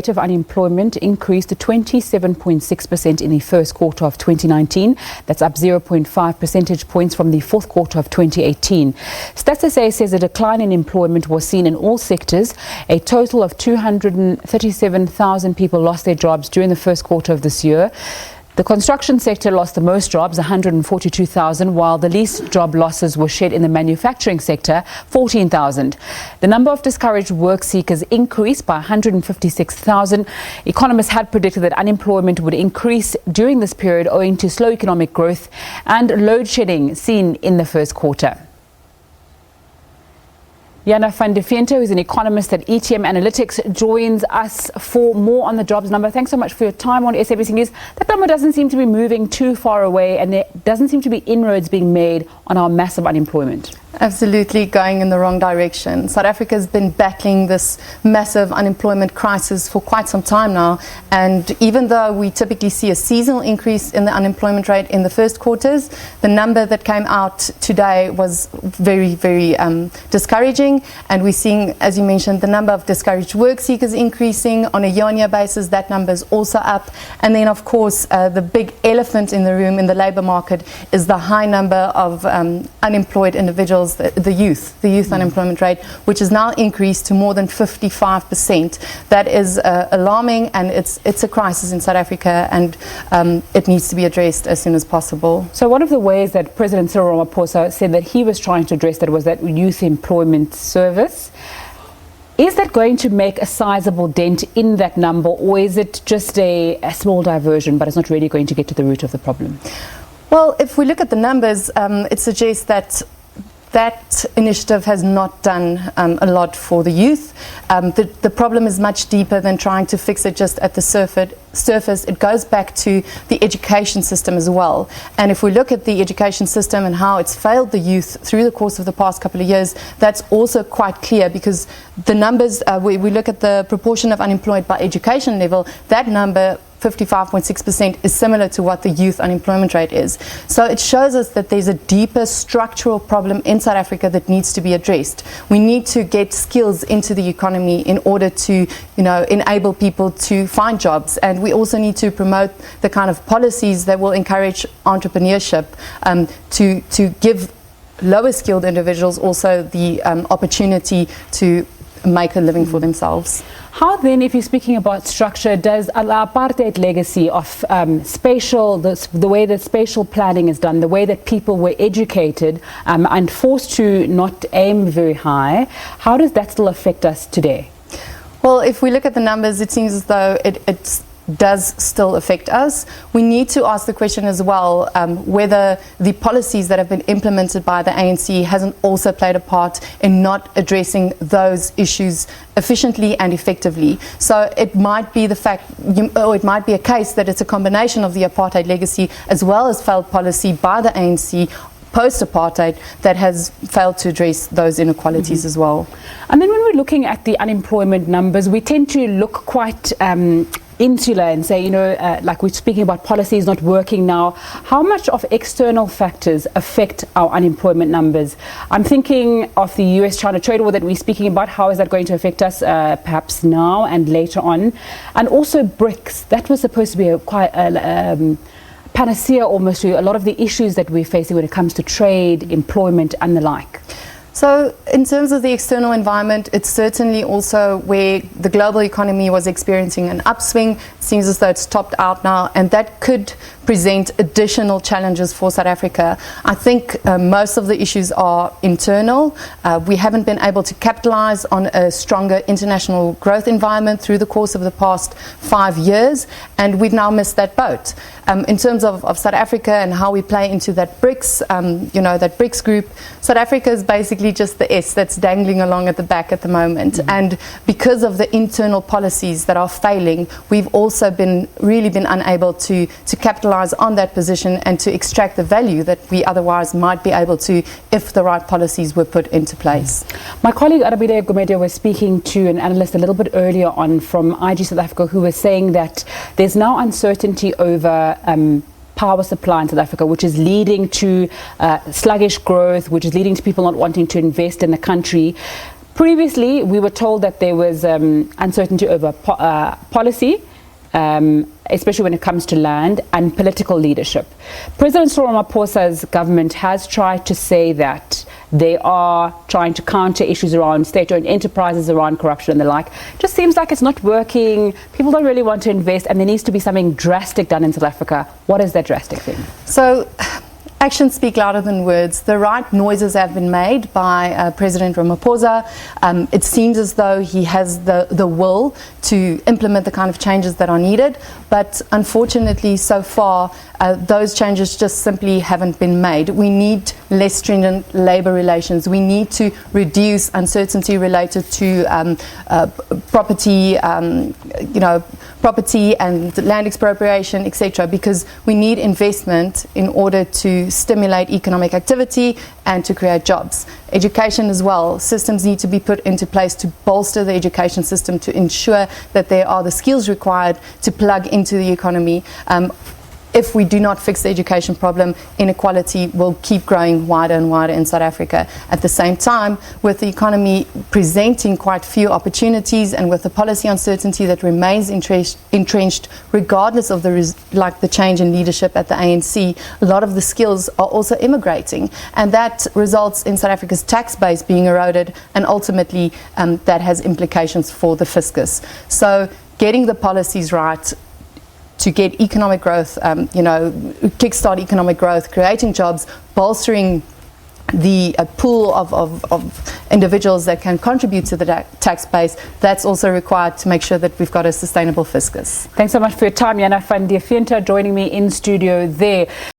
rate of unemployment increased to 27.6% in the first quarter of 2019. That's up 0.5 percentage points from the fourth quarter of 2018. Stats SA says a decline in employment was seen in all sectors. A total of 237,000 people lost their jobs during the first quarter of this year. The construction sector lost the most jobs, 142,000, while the least job losses were shed in the manufacturing sector, 14,000. The number of discouraged work seekers increased by 156,000. Economists had predicted that unemployment would increase during this period owing to slow economic growth and load shedding seen in the first quarter. Jana Van Deventer, who is an economist at ETM Analytics, joins us for more on the jobs number. Thanks so much for your time on SABC News. That number doesn't seem to be moving too far away, and there doesn't seem to be inroads being made on our massive unemployment. Absolutely going in the wrong direction. South Africa has been battling this massive unemployment crisis for quite some time now, and even though we typically see a seasonal increase in the unemployment rate in the first quarters, the number that came out today was very, very discouraging, and we're seeing, as you mentioned, the number of discouraged work seekers increasing on a year-on-year basis. That number is also up, and then of course the big elephant in the room in the labour market is the high number of unemployed individuals, the youth unemployment rate, which has now increased to more than 55%. That is alarming, and it's a crisis in South Africa, and it needs to be addressed as soon as possible. So one of the ways that President Cyril Ramaphosa said that he was trying to address that was that youth employment service. Is that going to make a sizable dent in that number, or is it just a small diversion, but it's not really going to get to the root of the problem? Well, if we look at the numbers, it suggests that that initiative has not done a lot for the youth. The problem is much deeper than trying to fix it just at the surface. It goes back to the education system as well. And if we look at the education system and how it's failed the youth through the course of the past couple of years, that's also quite clear, because the numbers, we look at the proportion of unemployed by education level, that number 55.6% is similar to what the youth unemployment rate is. So it shows us that there's a deeper structural problem in South Africa that needs to be addressed. We need to get skills into the economy in order to, enable people to find jobs, and we also need to promote the kind of policies that will encourage entrepreneurship, to give lower skilled individuals also the opportunity to make a living for themselves. How then, if you're speaking about structure, does the apartheid legacy of the way that spatial planning is done, the way that people were educated and forced to not aim very high, how does that still affect us today? Well, if we look at the numbers, it seems as though it does still affect us. We need to ask the question as well whether the policies that have been implemented by the ANC hasn't also played a part in not addressing those issues efficiently and effectively. So it might be it might be a case that it's a combination of the apartheid legacy as well as failed policy by the ANC post-apartheid that has failed to address those inequalities as well. And then when we're looking at the unemployment numbers, we tend to look quite insular and say, like we're speaking about policies not working now. How much of external factors affect our unemployment numbers? I'm thinking of the US-China trade war that we're speaking about. How is that going to affect us perhaps now and later on? And also BRICS. That was supposed to be quite a panacea almost to a lot of the issues that we're facing when it comes to trade, employment and the like. So in terms of the external environment, it's certainly also where the global economy was experiencing an upswing. It seems as though it's topped out now, and that could present additional challenges for South Africa. I think most of the issues are internal. We haven't been able to capitalize on a stronger international growth environment through the course of the past 5 years, and we've now missed that boat. In terms of South Africa and how we play into that BRICS, that BRICS group, South Africa is basically just the S that's dangling along at the back at the moment. Mm-hmm. And because of the internal policies that are failing, we've also really been unable to capitalize on that position and to extract the value that we otherwise might be able to if the right policies were put into place. My colleague Arabile Gomedia was speaking to an analyst a little bit earlier on from IG South Africa, who was saying that there's now uncertainty over power supply in South Africa, which is leading to sluggish growth, which is leading to people not wanting to invest in the country. Previously, we were told that there was uncertainty over policy, especially when it comes to land and political leadership. President Cyril Ramaphosa's government has tried to say that they are trying to counter issues around state-owned enterprises, around corruption and the like. Just seems like it's not working. People don't really want to invest, and there needs to be something drastic done in South Africa. What is that drastic thing? So, actions speak louder than words. The right noises have been made by President Ramaphosa. It seems as though he has the will to implement the kind of changes that are needed, but unfortunately so far those changes just simply haven't been made. We need less stringent labour relations. We need to reduce uncertainty related to property, property and land expropriation, etc., because we need investment in order to stimulate economic activity and to create jobs. Education as well. Systems need to be put into place to bolster the education system to ensure that there are the skills required to plug into the economy. If we do not fix the education problem, inequality will keep growing wider and wider in South Africa. At the same time, with the economy presenting quite few opportunities and with the policy uncertainty that remains entrenched regardless of the change in leadership at the ANC, a lot of the skills are also immigrating. And that results in South Africa's tax base being eroded, and ultimately that has implications for the fiscus. So getting the policies right to get economic growth, kickstart economic growth, creating jobs, bolstering the pool of individuals that can contribute to the tax base, that's also required to make sure that we've got a sustainable fiscus. Thanks so much for your time, Jana Van Deventer, joining me in studio there.